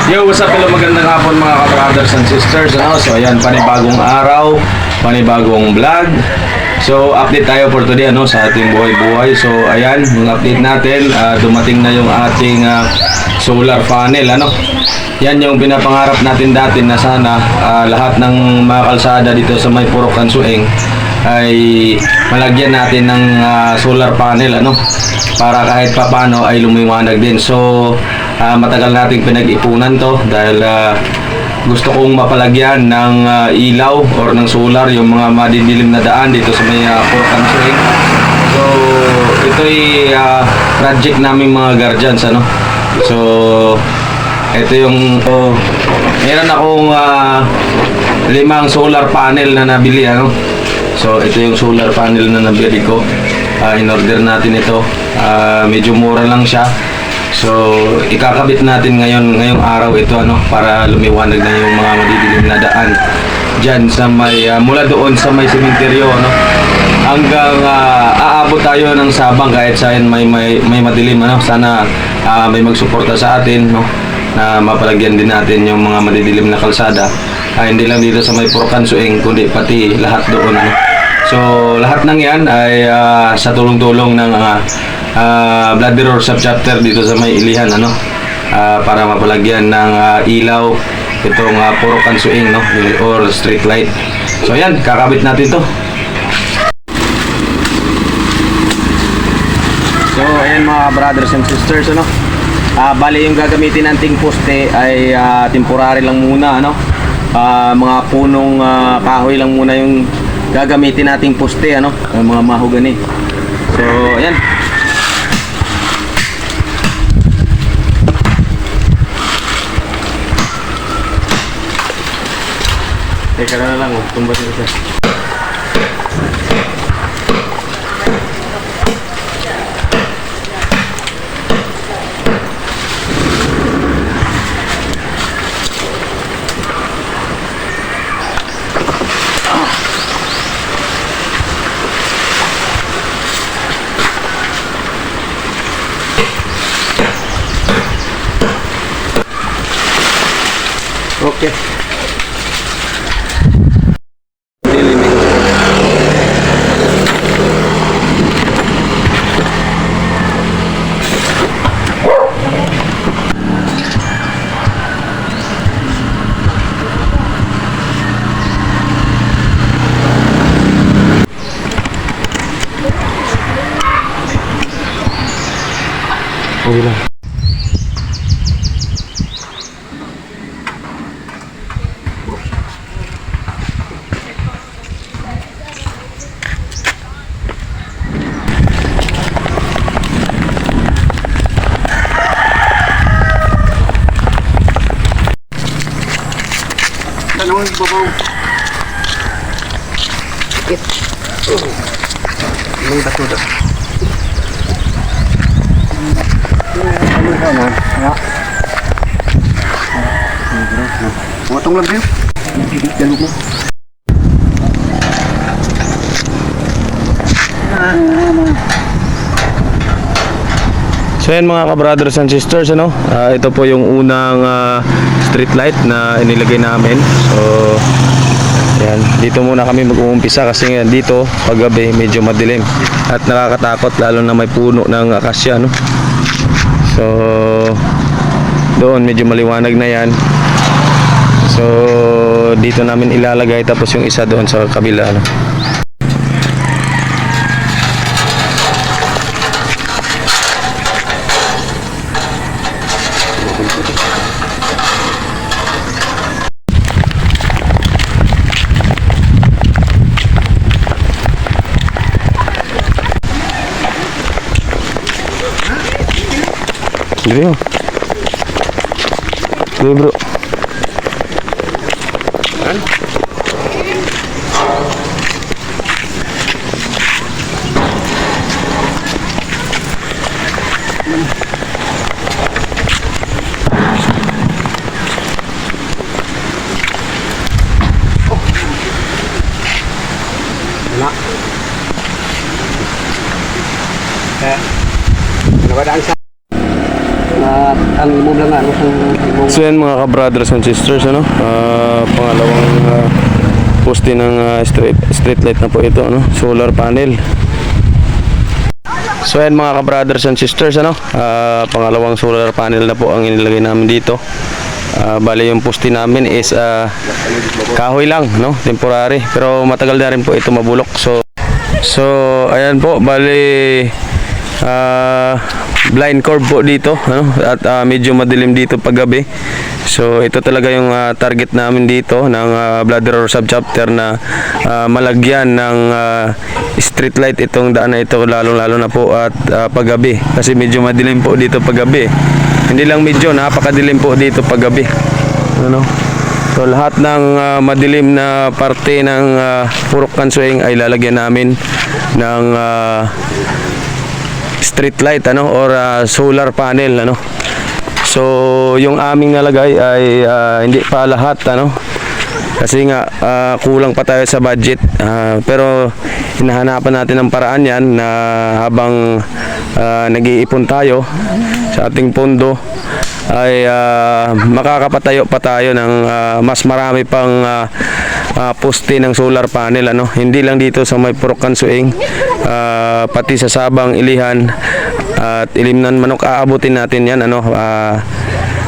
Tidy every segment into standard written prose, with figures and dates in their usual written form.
Yo, what's up? Hello, magandang hapon mga ka-brothers and sisters. So ayan, panibagong araw, panibagong vlog. So update tayo for today sa ating buhay-buhay. So ayan, yung update natin, dumating na yung ating solar panel. Yan yung pinapangarap natin dati na sana lahat ng mga kalsada dito sa may Purok Kansueng ay malagyan natin ng solar panel para kahit papano ay lumiwanag din. So matagal nating pinag-ipunan to dahil gusto kong mapalagyan ng ilaw or ng solar yung mga madidilim na daan dito sa may Purok Kansueng. So ito'y project naming mga guardians So ito yung meron akong 5 solar panel na nabili So ito yung solar panel na nabili ko. In-order natin ito. Medyo mura lang siya. So ikakabit natin ngayong araw ito para lumiwanag na yung mga madidilim na daan diyan sa may mula doon sa may sementeryo hanggang aabot tayo ng Sabang kahit saan may madilim sana may magsuporta sa atin na mapalagyan din natin yung mga madidilim na kalsada. Hindi lang dito sa may Purok Kansueng kundi pati lahat doon So lahat ng yan ay sa tulong-tulong ng Blood Mirror Subchapter dito sa may Ilihan para mapalagyan ng ilaw itong Purok Kansueng or street light. So yan, kakabit natin to. So ayan mga brothers and sisters bali yung gagamitin nating poste ay temporary lang muna mga punong kahoy lang muna yung gagamitin nating poste mga mahogany. So ayan. Teka na lang, tumba siya. Okay. Okay lang. Tanong babaw. Sakit. May bato daw. Potong lang kayo. Dalog mo. So yan mga ka-brothers and sisters ito po yung unang street light na inilagay namin. So yan, dito muna kami mag-uumpisa kasi dito paggabi medyo madilim at nakakatakot lalo na may puno ng akasya So doon medyo maliwanag na yan. So dito namin ilalagay tapos yung isa doon sa kabila Gini bro. Wala. Ano ba daan sa ang imong lang ano kung imong So yan mga ka-brothers and sisters, ano? Pangalawang poste ng street light na po ito, ano? Solar panel. So yan mga ka-brothers and sisters, ano? Pangalawang solar panel na po ang inilagay namin dito. Bali yung poste namin is kahoy lang, no? Temporary. Pero matagal na rin po ito mabulok. So ayan po, bali blind curve po dito, ano? At medyo madilim dito pag gabi. So ito talaga yung target namin dito ng Bladder subchapter na malagyan ng street light itong daan na ito, lalo na po at paggabi kasi medyo madilim po dito paggabi. Hindi lang medyo, napakadilim po dito paggabi. Ano? So lahat ng madilim na parte ng Purok Kansuing ay lalagyan namin ng street light, ano, or solar panel, ano. So yung aming nalagay ay hindi pa lahat, ano, kasi nga kulang pa tayo sa budget, pero hinahanapan natin ng paraan yan na habang nag-iipon tayo sa ating pondo ay makakapatayo pa tayo ng mas marami pang poste ng solar panel, ano, hindi lang dito sa may Purok Kansuing, pati sa Sabang, Ilihan at Ilimnan Manok aabutin natin yan, ano.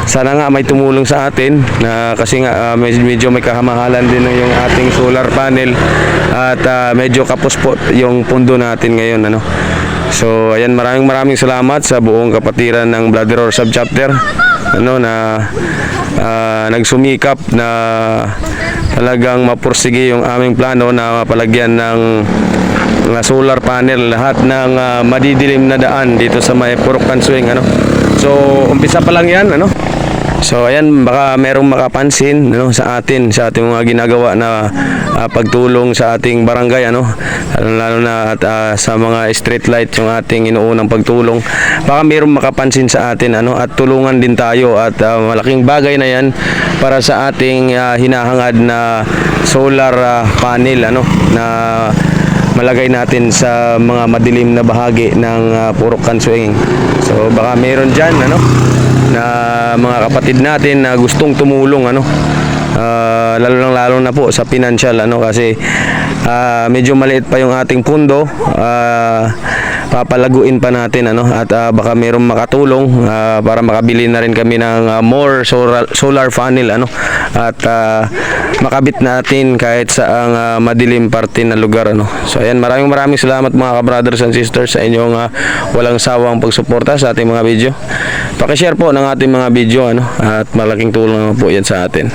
Sana nga may tumulong sa atin na kasi nga medyo may kahamahalan din yung ating solar panel at medyo kapos po yung pundo natin ngayon, ano. So ayan, maraming salamat sa buong kapatiran ng Bladder subchapter, ano, na nagsumikap na talagang mapursige yung aming plano na mapalagyan ng solar panel lahat ng madidilim na daan dito sa may Purok Kansuing, ano. So umpisa pa lang yan, ano. So ayan, baka merong makapansin, ano, sa ating mga ginagawa na pagtulong sa ating barangay, ano, lalo na at sa mga street light yung ating inuunang pagtulong. Baka merong makapansin sa atin, ano, at tulungan din tayo at malaking bagay na yan para sa ating hinahangad na solar panel, ano, na malagay natin sa mga madilim na bahagi ng Purok Kansuing. So baka meron dyan, ano, na mga kapatid natin na gustong tumulong, ano, lalo na po sa financial, ano, kasi medyo maliit pa yung ating pundo, papalaguin pa natin, ano, at baka mayroong makatulong para makabili na rin kami ng more solar panel, ano, at makabit natin kahit sa ang madilim parte na lugar, ano. So ayan, maraming salamat mga ka-brothers and sisters sa inyong walang sawang pagsuporta sa ating mga video. Paki-share po ng ating mga video, ano, at malaking tulong po yan sa atin.